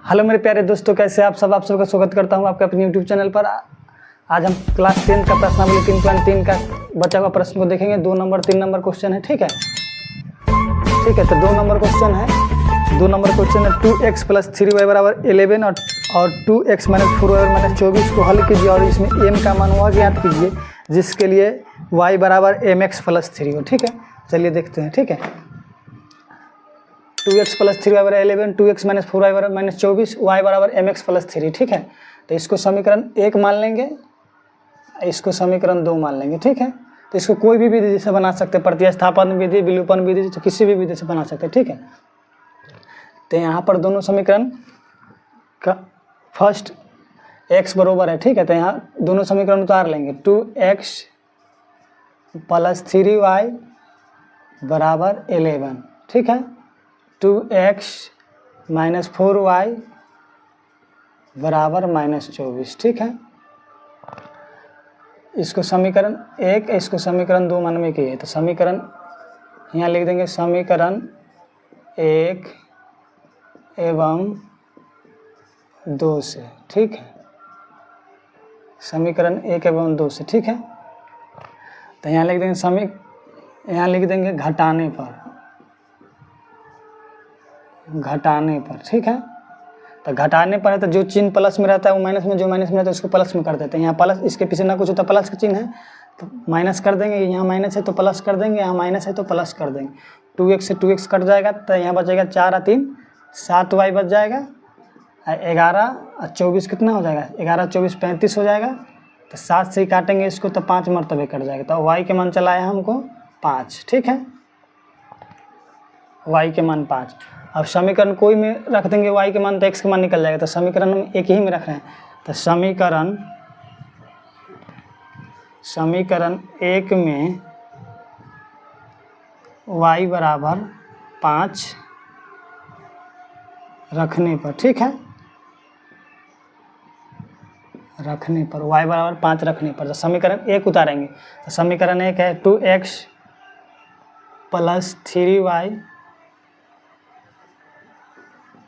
Hello मेरे प्यारे दोस्तों, कैसे आप सबका स्वागत करता हूं आपके अपने यूट्यूब चैनल पर। आज हम क्लास 10 का प्रश्नावली 3.3 का बचा हुआ प्रश्न को देखेंगे। 2 नंबर 3 नंबर क्वेश्चन है, ठीक है। तो 2 नंबर क्वेश्चन है। 2 नंबर क्वेश्चन है 2x + 3y = 11 और 2x - 4y - 24 को हल कीजिए और इसमें m का मान वह ज्ञात कीजिए जिसके लिए y = mx + 3 हो, ठीक है। चलिए देखते हैं, ठीक है। 2x + 3y = 11, 2x - 4y - 24, y = mx + 3, ठीक है। तो इसको समीकरण 1 मान लेंगे, इसको समीकरण 2 मान लेंगे, ठीक है। तो इसको कोई भी विधि से बना सकते हैं, प्रतिस्थापन विधि, विलोपन विधि, तो किसी भी विधि से बना सकते हैं, ठीक है। तो यहाँ पर दोनों समीकरण का फर्स्ट x बराबर है, ठीक है। तो यहाँ दोनों समीकरण उतार लेंगे। 2x + 3y = 11, ठीक है। 2x - 4y = -24, ठीक है। इसको समीकरण 1, इसको समीकरण 2 मन में किए। तो समीकरण यहाँ लिख देंगे, समीकरण 1 एवं 2 से, ठीक है। समीकरण 1 एवं 2 से, ठीक है। तो यहाँ लिख देंगे यहाँ लिख देंगे घटाने पर, ठीक है। तो घटाने पर है तो जो चिन्ह प्लस में रहता है वो माइनस में, जो माइनस में रहता है उसको प्लस में कर देते हैं। यहाँ प्लस, इसके पीछे ना कुछ होता, प्लस का चिन्ह है तो माइनस कर देंगे। यहाँ माइनस है तो प्लस कर देंगे, यहाँ माइनस है तो प्लस कर देंगे। 2x से 2x कट जाएगा तो यहाँ बचेगा 4 और 3 7y बच जाएगा। 11 और 24 कितना हो जाएगा? 11 24 35 हो जाएगा। तो 7 से ही काटेंगे इसको तो 5 मरतबे कट जाएगा। तो y के मान चला है हमको 5, ठीक है। y के मान 5। अब समीकरण कोई में रख देंगे y के मान तो x के मान निकल जाएगा। तो समीकरण हम एक ही में रख रहे हैं। तो समीकरण 1 में y = 5 रखने पर, ठीक है, रखने पर y = 5 रखने पर तो समीकरण 1 उतारेंगे। तो समीकरण 1 है 2x + 3y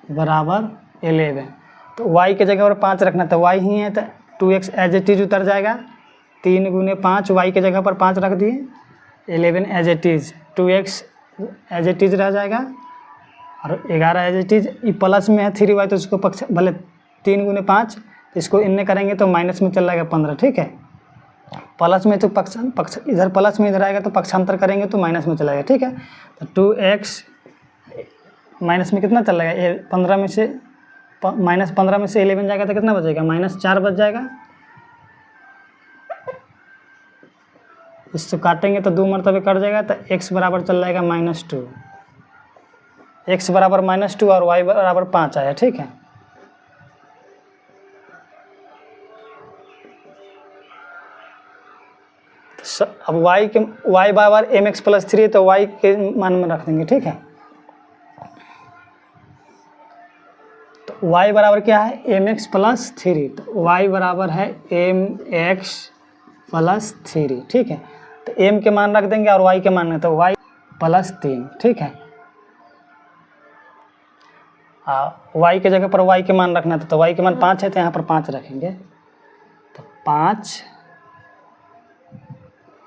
= 11। तो y के जगह पर 5 रखना, तो y ही है तो 2x एज इट इज उतर जाएगा। 3 × 5 y के जगह पर 5 रख दिए, 11 as it is, 2x as it is रह जाएगा और 11 एज इट इज। ये प्लस में है 3y तो इसको पक्ष भले 3 × 5 इसको इनने करेंगे तो माइनस में चल जाएगा 15, ठीक है। प्लस में तो पक्ष इधर प्लस में इधर आएगा तो पक्षांतर करेंगे तो माइनस में चला जाएगा, ठीक है। तो 2x माइनस में कितना चल जाएगा? 15 में से -15 में से 11 जाएगा तो कितना बचेगा? -4 बच जाएगा। इससे काटेंगे तो 2 मरतबे कट जाएगा तो x बराबर चल जाएगा -2। x बराबर -2 और y बराबर 5 आया, ठीक है। अब y बराबर mx + 3 तो y के मान में रख देंगे, ठीक है। तो y बराबर क्या है? mx + 3। तो y बराबर है mx + 3, ठीक है। तो m के मान रख देंगे और y के मान में, तो y + 3, ठीक है। y के जगह पर y के मान रखना था, तो y के मान 5 है तो यहाँ पर 5 रखेंगे। तो 5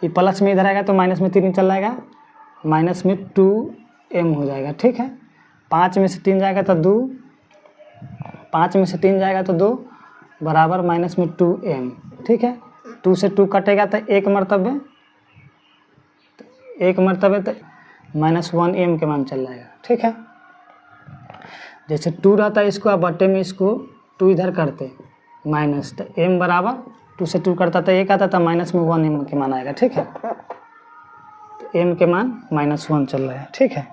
ये प्लस में इधर आएगा तो माइनस में 3 चल जाएगा, माइनस में 2m हो जाएगा, ठीक है। 5 में से 3 जाएगा तो 2, 5 में से 3 जाएगा तो 2 बराबर माइनस में 2m, ठीक है। 2 से 2 कटेगा तो 1 मरतबे, तो -1m के मान चल जाएगा, ठीक है। जैसे 2 रहता है इसको आप बट्टे में इसको 2 इधर करते माइनस, तो m बराबर 2 से 2 करता तो 1 आता था, माइनस में 1m के मान आएगा, ठीक है। तो m के मान -1 चल रहा है, ठीक है।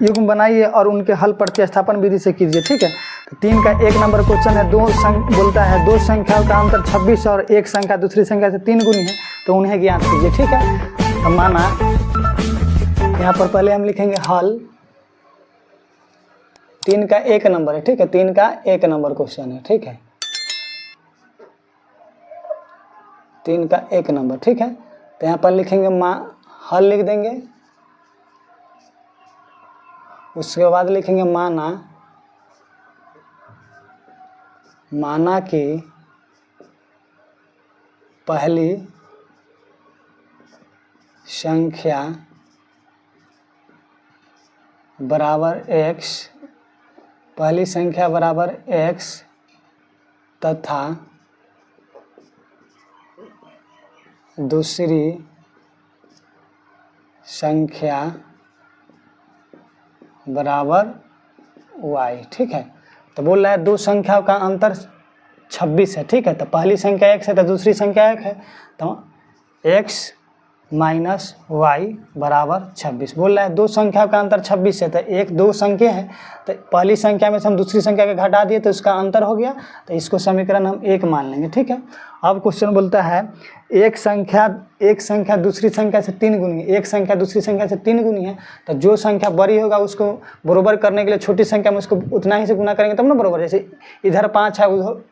युग्म बनाइए और उनके हल प्रतिस्थापन विधि से कीजिए, ठीक है। तो 3 का 1 नंबर क्वेश्चन है। बोलता है दो संख्याओं का अंतर 26 और एक संख्या दूसरी संख्या से 3 गुनी है तो उन्हें ज्ञात कीजिए, ठीक है। तो माना यहाँ पर पहले हम लिखेंगे हल। 3 का 1 नंबर है, ठीक है। 3 का 1 नंबर क्वेश्चन है, ठीक है। 3 का 1 नंबर, ठीक है। तो यहाँ पर लिखेंगे हल लिख देंगे उसके बाद लिखेंगे माना कि पहली संख्या बराबर x, पहली संख्या बराबर x तथा दूसरी संख्या बराबर y। ठीक है, तो बोल रहा है दो संख्याओं का अंतर 26 है। ठीक है, तो पहली संख्या x है तो दूसरी संख्या 1 है, तो x माइनस वाई बराबर 26। बोल रहा है दो संख्या का अंतर 26 है, तो एक दो संख्या है, तो पहली संख्या में से हम दूसरी संख्या के घटा दिए तो इसका अंतर हो गया, तो इसको समीकरण हम 1 मान लेंगे। ठीक है, अब क्वेश्चन बोलता है एक संख्या दूसरी संख्या से 3 गुनी है, एक संख्या दूसरी संख्या से 3 गुनी है, तो जो संख्या बड़ी होगा उसको बराबर करने के लिए छोटी संख्या में उसको उतना ही से गुना करेंगे तब ना बराबर। जैसे इधर 5 है,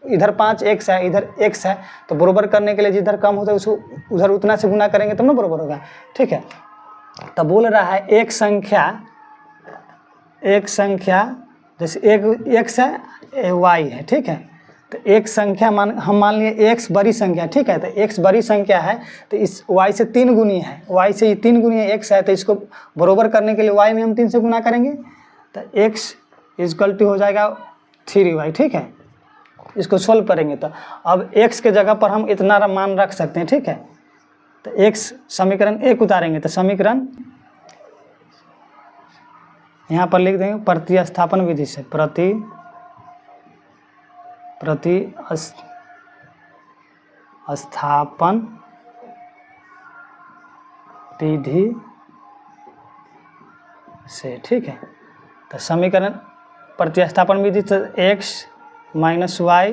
इधर 5 x है, इधर x है, तो बराबर करने के लिए जिधर कम होता है उसको उधर उतना से गुना करेंगे तब ना बराबर होगा। ठीक है, तो बोल रहा है एक संख्या जैसे एक x है, y है। ठीक है, तो एक संख्या हम मान लिए x बड़ी संख्या। ठीक है, तो x बड़ी संख्या है तो इस y से 3 गुनी है, y से 3 गुनी है x है, तो इसको बराबर करने के लिए y में हम 3 से गुना करेंगे, तो x इक्वल टू हो जाएगा 3y। ठीक है, इसको सोल्व करेंगे तो अब x के जगह पर हम इतना मान रख सकते हैं। ठीक है, तो x समीकरण 1 उतारेंगे तो समीकरण यहाँ पर लिख देंगे प्रतिस्थापन विधि से, प्रतिस्थापन विधि से। ठीक है, तो समीकरण प्रतिस्थापन विधि से x माइनस वाई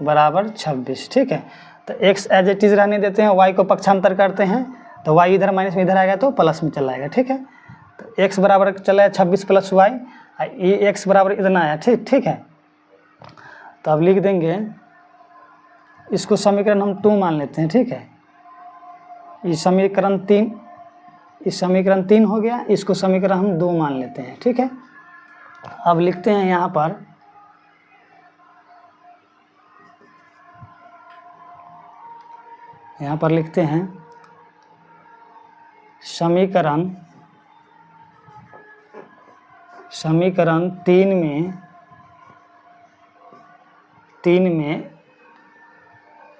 बराबर 26। ठीक है, तो x एज इट इज रहने देते हैं, y को पक्षांतर करते हैं तो y इधर माइनस में इधर आएगा तो प्लस में चला आएगा। ठीक है, तो x बराबर चला 26 प्लस y, ये x बराबर इतना आया। ठीक है, तो अब लिख देंगे इसको समीकरण हम 2 मान लेते हैं। ठीक है, ये समीकरण 3 हो गया, इसको समीकरण हम 2 मान लेते हैं। ठीक है, अब लिखते हैं यहाँ पर लिखते हैं समीकरण 3 में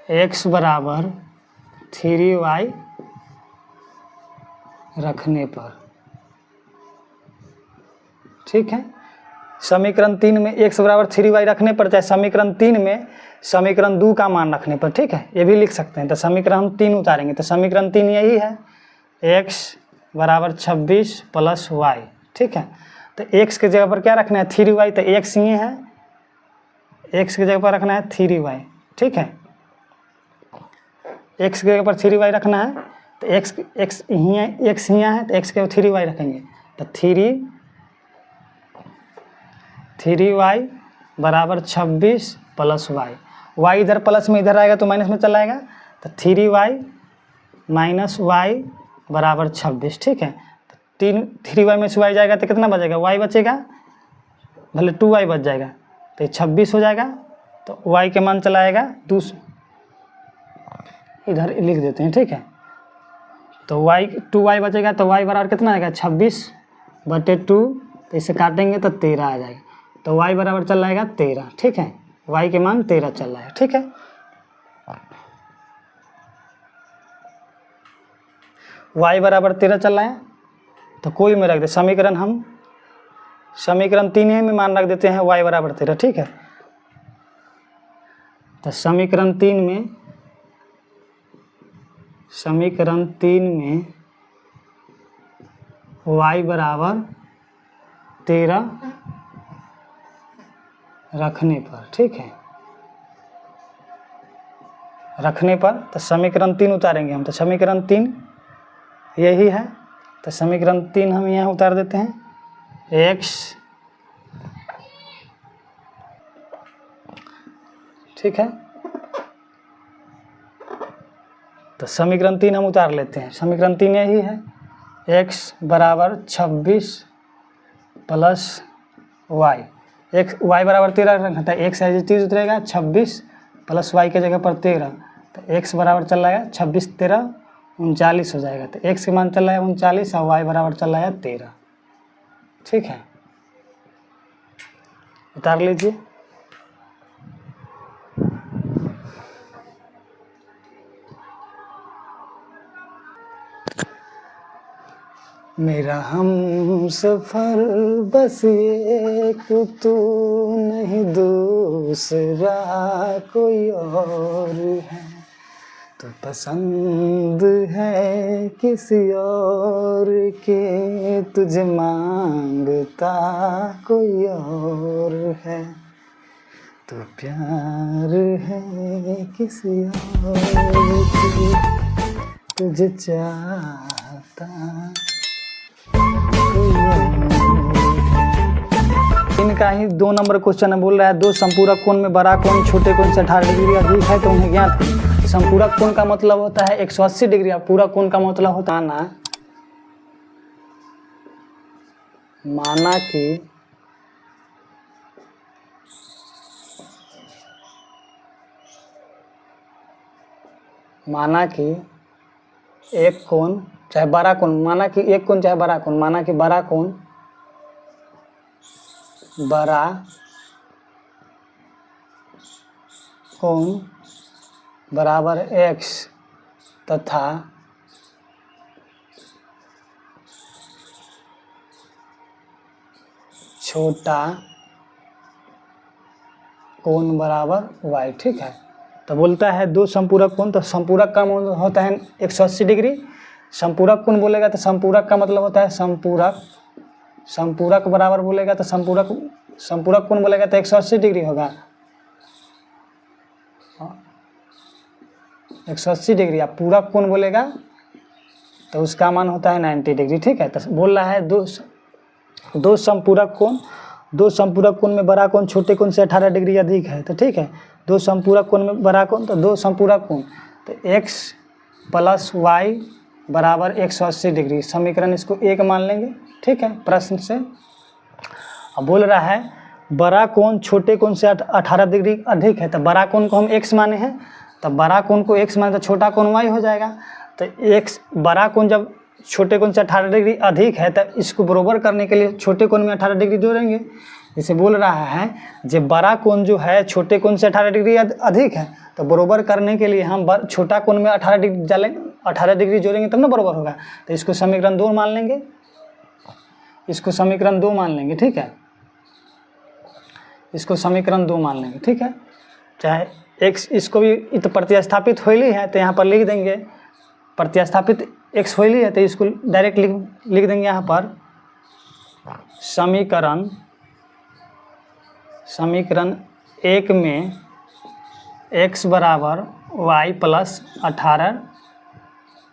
x बराबर 3y रखने पर। ठीक है, समीकरण 3 में x बराबर 3y रखने पर, चाहे समीकरण 3 में समीकरण 2 का मान रखने पर। ठीक है, ये भी लिख सकते हैं। तो समीकरण हम 3 उतारेंगे तो समीकरण 3 यही है, x बराबर 26 प्लस y। ठीक है, तो x के जगह पर क्या रखना है 3y, तो x ये है, x की जगह पर रखना है 3y। ठीक है, x की जगह पर 3y रखना है, तो x यहाँ है तो x के 3y रखेंगे, तो 3y बराबर 26 प्लस y इधर प्लस में इधर आएगा तो माइनस में चला आएगा, तो 3y माइनस y बराबर 26। ठीक है, तो 3y में से y जाएगा तो कितना बचेगा, y बचेगा, भले 2y बच जाएगा तो 26 हो जाएगा, तो y के मान चला आएगा इधर लिख देते हैं। ठीक है, तो 2y बचेगा, तो y बराबर कितना आएगा 26/2, तो इसे काटेंगे तो 13 आ जाएगा, तो y बराबर चल जाएगा 13। ठीक है, y के मान 13 चल रहा है। ठीक है, y बराबर 13 चल रहा है, तो कोई में रख दे समीकरण 3 में मान रख देते हैं y बराबर 13। ठीक है, तो समीकरण 3 में y बराबर 13 रखने पर। ठीक है, रखने पर तो समीकरण 3 उतारेंगे हम, तो समीकरण 3 यही है, तो समीकरण 3 हम यहाँ उतार देते हैं, x। ठीक है, तो समीकरण 3 हम उतार लेते हैं, समीकरण 3 यही है, x बराबर 26 प्लस वाई, एक्स वाई बराबर 13 रखना था, एक्स एज इट इज उतरेगा 26 प्लस वाई के जगह पर 13, तो एक्स बराबर चल रहा है 26 13 39 हो जाएगा। तो एक्स के मान चल रहा है 39 और वाई बराबर चल रहा है 13। ठीक है, उतार लीजिए। मेरा हम सफर बस एक तू नहीं दूसरा कोई और है, तो पसंद है किसी और के तुझे मांगता कोई और है, तो प्यार है किसी और की तुझे चाहता। इनका ही 2 नंबर क्वेश्चन है, बोल रहा है दो संपूरक कोण में बड़ा कोण छोटे कोण से 18 डिग्री अधिक है तो उन्हें ज्ञात करें। संपूरक कोण का मतलब होता है 180 डिग्री और पूरा कोण का मतलब होता है माना कि एक कोण चाहे बड़ा कोण, माना कि एक कोण चाहे बड़ा कोण, माना कि बड़ा कोण बराबर x तथा छोटा कोण बराबर y। ठीक है, तो बोलता है दो संपूरक कोण, तो संपूरक का मतलब होता है 180 डिग्री। संपूरक कोण बोलेगा तो संपूरक का मतलब होता है संपूरक बराबर बोलेगा तो संपूरक कोण बोलेगा तो 180 डिग्री होगा, 180 डिग्री। आप पूरक कोण बोलेगा तो उसका मान होता है 90 डिग्री। ठीक है, तो बोल रहा है दो संपूरक कोण में बड़ा कोण छोटे कोण से 18 डिग्री अधिक है। तो ठीक है, दो संपूरक कोण में बड़ा कोण, तो दो संपूरक कोण तो x प्लस वाई बराबर 180 डिग्री, समीकरण इसको 1 मान लेंगे। ठीक है, प्रश्न से अब बोल रहा है बड़ा कोण छोटे कोण से 18 डिग्री अधिक है, तो बड़ा कोण को हम x माने हैं, तो बड़ा कोण को x माने तो छोटा कोण y हो जाएगा। तो x बड़ा कोण जब छोटे कोण से 18 डिग्री अधिक है तो इसको बराबर करने के लिए छोटे कोण में 18 डिग्री जोड़ेंगे। इसे बोल रहा है जब बड़ा कोण जो है छोटे कोण से 18 डिग्री अधिक है तो बराबर करने के लिए हम छोटा कोण में 18 डिग्री डालेंगे, 18 डिग्री जोड़ेंगे तब ना बराबर होगा। तो इसको समीकरण 2 मान लेंगे, इसको समीकरण 2 मान लेंगे। ठीक है, इसको समीकरण 2 मान लेंगे। ठीक है, चाहे x इसको भी तो प्रतिस्थापित होली है तो यहाँ पर लिख देंगे, प्रतिस्थापित x होली है तो इसको डायरेक्ट लिख देंगे यहाँ पर समीकरण 1 में x बराबर y प्लस 18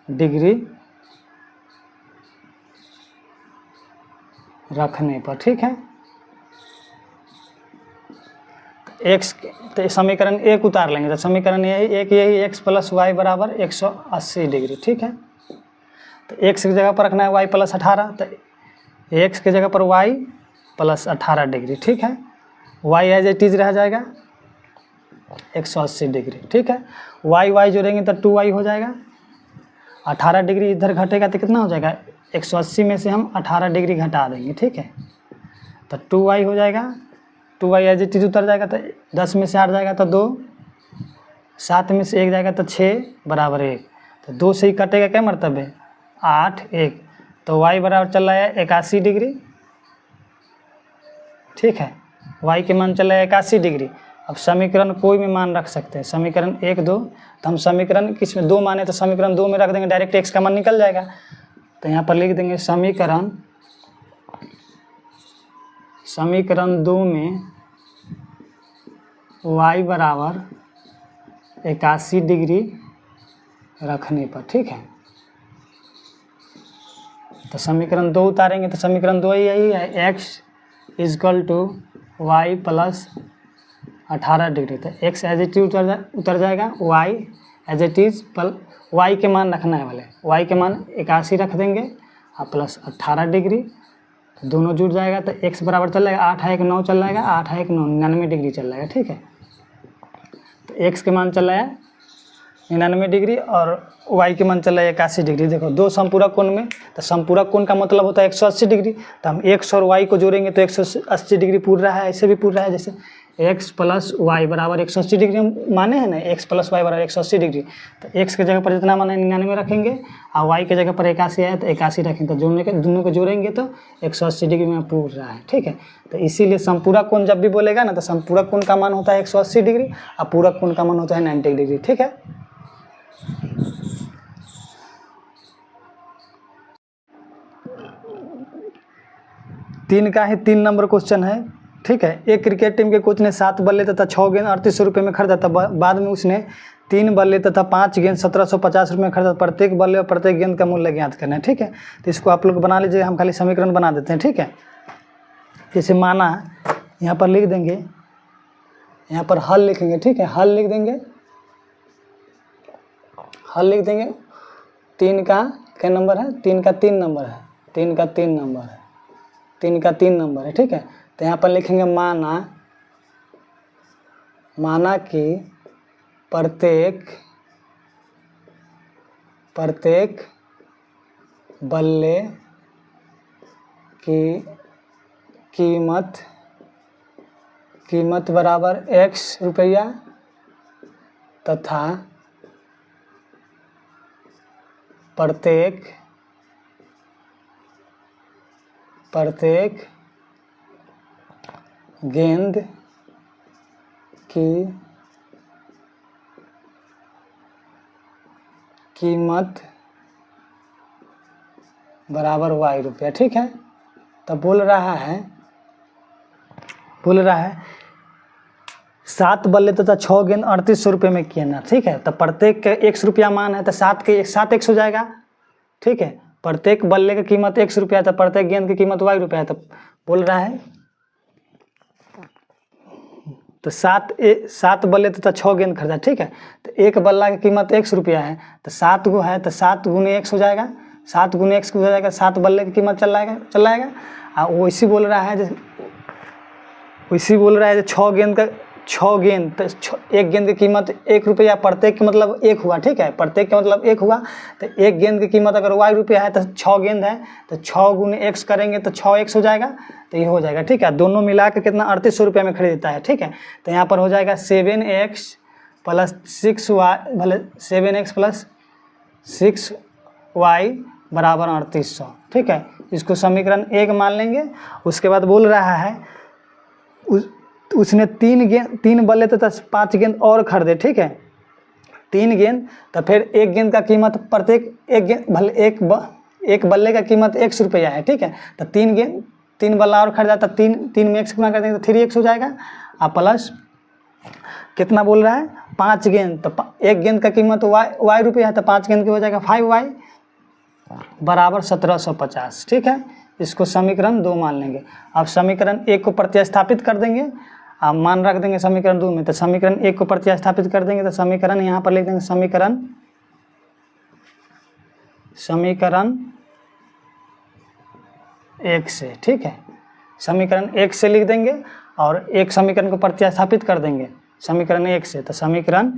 डिग्री रखने पर। ठीक है, x तो समीकरण 1 उतार लेंगे तो समीकरण यही x प्लस वाई बराबर 180 डिग्री। ठीक है, तो x की जगह पर रखना है y प्लस 18, तो x की जगह पर y प्लस 18 डिग्री। ठीक है, y एज इट इज रह जाएगा 180 डिग्री। ठीक है, y जोड़ेंगे तो 2y हो जाएगा, 18 डिग्री इधर घटेगा तो कितना हो जाएगा, 180 में से हम 18 डिग्री घटा देंगे। ठीक है, तो 2y हो जाएगा, 2y एज इट इज उतर जाएगा तो 10 में से 8 जाएगा तो 2, 7 में से 1 जाएगा तो 6 बराबर 1, तो 2 से ही कटेगा क्या मरतबे 8 1, तो y बराबर चल रहा है 81 डिग्री। ठीक है, y के मान चल रहा है 81 डिग्री। अब समीकरण कोई भी मान रख सकते हैं, समीकरण 1 2, तो हम समीकरण किस में 2 माने तो समीकरण 2 में रख देंगे, डायरेक्ट x का मान निकल जाएगा। तो यहाँ पर लिख देंगे समीकरण 2 में y बराबर 81 डिग्री रखने पर। ठीक है, तो समीकरण 2 उतारेंगे तो समीकरण 2 यही है, x equal to y plus 18 degree. तो x एज इट इज उतर जाएगा, y as it is y के मान रखना है, वाले y के मान 81 रख देंगे और प्लस 18 डिग्री दोनों जुड़ जाएगा तो x बराबर चल जाएगा 8 है 1 9 चल जाएगा, 8 है 1 9 99 डिग्री चल जाएगा। ठीक है, तो x के मान चल रहा है 99 डिग्री और y के मान चल रहा है 81 डिग्री। देखो दो समपूरक कोण में, तो समपूरक कोण का मतलब होता है 180 डिग्री, तो हम x और y को जोड़ेंगे तो 180 डिग्री पूर रहा है, ऐसे भी पूर रहा है। जैसे x प्लस वाई बराबर 180 डिग्री हम माने हैं ना, x प्लस वाई बराबर 180 डिग्री, तो x के जगह पर जितना माने 99 रखेंगे और y के जगह पर 81 है तो 81 रखेंगे, तो दोनों को जोड़ेंगे तो 180 डिग्री में पूर रहा है। ठीक है, तो इसीलिए समपूरक कोण जब भी बोलेगा ना तो समपूरक कोण का मान होता है 180 डिग्री और पूरक कोण का मान होता है 90 डिग्री। ठीक है, तीन का ही 3 नंबर क्वेश्चन है। ठीक है, एक क्रिकेट टीम के कोच ने 7 बल्ले तथा 6 गेंद 3800 रुपये में खरीदा था। बाद में उसने 3 बल्ले तथा 5 गेंद 1750 रुपये में खरीदा। प्रत्येक बल्ले और प्रत्येक गेंद का मूल्य ज्ञात करना है। ठीक है, तो इसको आप लोग बना लीजिए, हम खाली समीकरण बना देते हैं। ठीक है, जैसे माना यहाँ पर लिख देंगे, यहाँ पर हल लिखेंगे। ठीक है, हल लिख देंगे, हल लिख देंगे। 3 का क्या नंबर है? 3 का 3 नंबर है, 3 का 3 नंबर है, 3 का 3 नंबर है। ठीक है, तो यहाँ पर लिखेंगे माना कि प्रत्येक बल्ले की कीमत बराबर x रुपया तथा प्रत्येक गेंद की कीमत बराबर y रुपया। ठीक है, तो बोल रहा है 7 बल्ले तथा 6 गेंद 3800 रुपये में किए ना। ठीक है, तो प्रत्येक का x रुपया मान है तो 7 के 7 x हो जाएगा। ठीक है, प्रत्येक बल्ले की कीमत x रुपया था, प्रत्येक गेंद की कीमत y रुपया है, तो बोल रहा है तो 7 बल्ले तथा 6 गेंद खरीदा। ठीक है, तो एक बल्ला की कीमत x रुपया है, तो 7 गो है तो 7 गुने x हो जाएगा, 7 गुने x हो जाएगा, 7 बल्ले की कीमत चल जाएगा। और वैसी बोल रहा है जो 6 गेंद तो एक गेंद की कीमत 1 रुपया, प्रत्येक की मतलब 1 हुआ। ठीक है, प्रत्येक का मतलब 1 हुआ, तो एक गेंद की कीमत अगर y रुपया है तो 6 गेंद है तो 6 गुने x करेंगे तो 6x हो जाएगा, तो ये हो जाएगा। ठीक है, दोनों मिला के कितना 3800 रुपये में खरीदता है। ठीक है, तो यहाँ पर हो जाएगा 7x प्लस 6y, भले 7x प्लस 6y बराबर 3800। ठीक है, इसको समीकरण 1 मान लेंगे। उसके बाद बोल रहा है उसने 3 बल्ले तथा 5 गेंद और खरीदे। ठीक है, 3 गेंद तो फिर एक गेंद का कीमत प्रत्येक एक गेंद भले एक बल्ले का कीमत x रुपया है। ठीक है, तो 3 बल्ला और खरीदा तो 3 में x गुना कर देंगे तो 3x हो जाएगा। और प्लस कितना बोल रहा है 5 गेंद, तो एक गेंद का कीमत y रुपया है तो 5 गेंद की हो जाएगा 5y बराबर 1750। ठीक है, इसको समीकरण 2 मान लेंगे। अब समीकरण 1 को प्रतिस्थापित कर देंगे, अब मान रख देंगे समीकरण 2 में, तो समीकरण 1 को प्रतिस्थापित कर देंगे तो समीकरण यहाँ पर लिख देंगे समीकरण 1 से। ठीक है, समीकरण 1 से लिख देंगे और एक समीकरण को प्रतिस्थापित कर देंगे समीकरण 1 से, तो समीकरण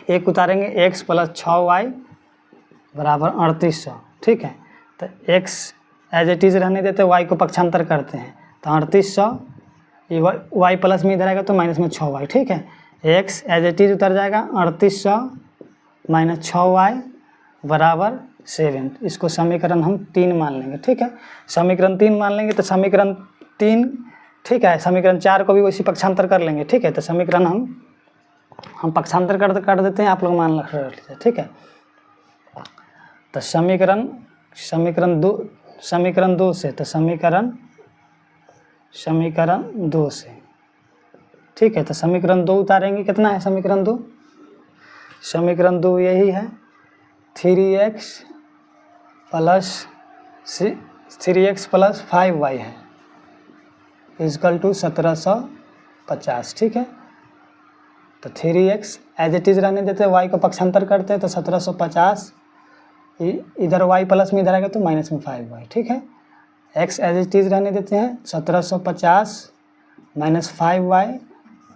1 उतारेंगे x प्लस 6y बराबर 3800। ठीक है, तो x एज इट इज़ रहने देते, y को पक्षांतर करते हैं तो 3800, ये y प्लस में इधर आएगा तो माइनस में 6y। ठीक है, x एज इट इज़ उतर जाएगा 3800 माइनस 6y बराबर 7। इसको समीकरण हम 3 मान लेंगे। ठीक है, समीकरण 3 मान लेंगे तो समीकरण 3। ठीक है, समीकरण 4 को भी वैसे पक्षांतर कर लेंगे। ठीक है, तो समीकरण हम पक्षांतर कर देते हैं, आप लोग मान रख लीजिए। ठीक है, तो समीकरण 2 से, तो समीकरण 2 से। ठीक है, तो समीकरण 2 उतारेंगे, कितना है समीकरण 2? समीकरण 2 यही है 3x प्लस 5y है इक्वल टू 1750। ठीक है, तो 3x एज इट इज़ रहने देते हैं, y को पक्षांतर करते हैं तो 1750, इधर y प्लस में इधर आएगा तो माइनस में 5y। ठीक है, x एज इट इज़ रहने देते हैं, 1750 माइनस 5y,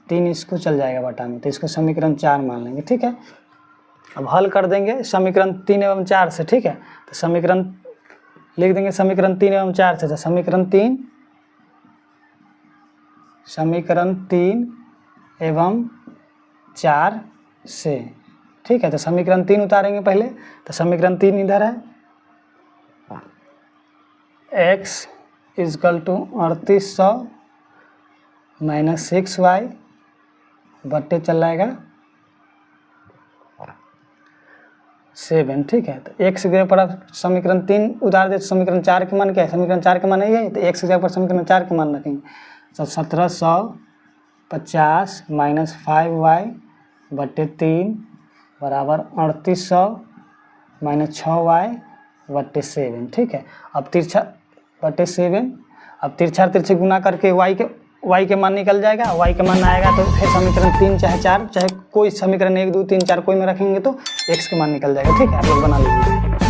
3 इसको चल जाएगा बटा में, तो इसको समीकरण 4 मान लेंगे। ठीक है, अब हल कर देंगे समीकरण 3 एवं 4 से। ठीक है, तो समीकरण लिख देंगे समीकरण 3 एवं 4 से, तो समीकरण 3 एवं 4 से। ठीक है, तो समीकरण 3 उतारेंगे पहले, तो समीकरण 3 इधर है, x equal to 3800 minus 6y बट्टे चल जाएगा 7। ठीक है, तो x की जगह पर आप समीकरण 3 उतार दे, तो समीकरण 4 के मान क्या है, समीकरण 4 के मान यही है, तो x की जगह पर समीकरण 4 के मान रखेंगे। तो 1750 माइनस 5y बट्टे 3 बराबर 3800 माइनस 6y बट्टे 7। ठीक है, अब तिरछा बट्टे 7, अब तिरछा तिरछे गुना करके y के मान निकल जाएगा, y के मान आएगा तो फिर समीकरण 3 चाहे 4 चाहे कोई समीकरण 1 2 3 4 कोई में रखेंगे तो x के मान निकल जाएगा। ठीक है, आप लोग बना लीजिए।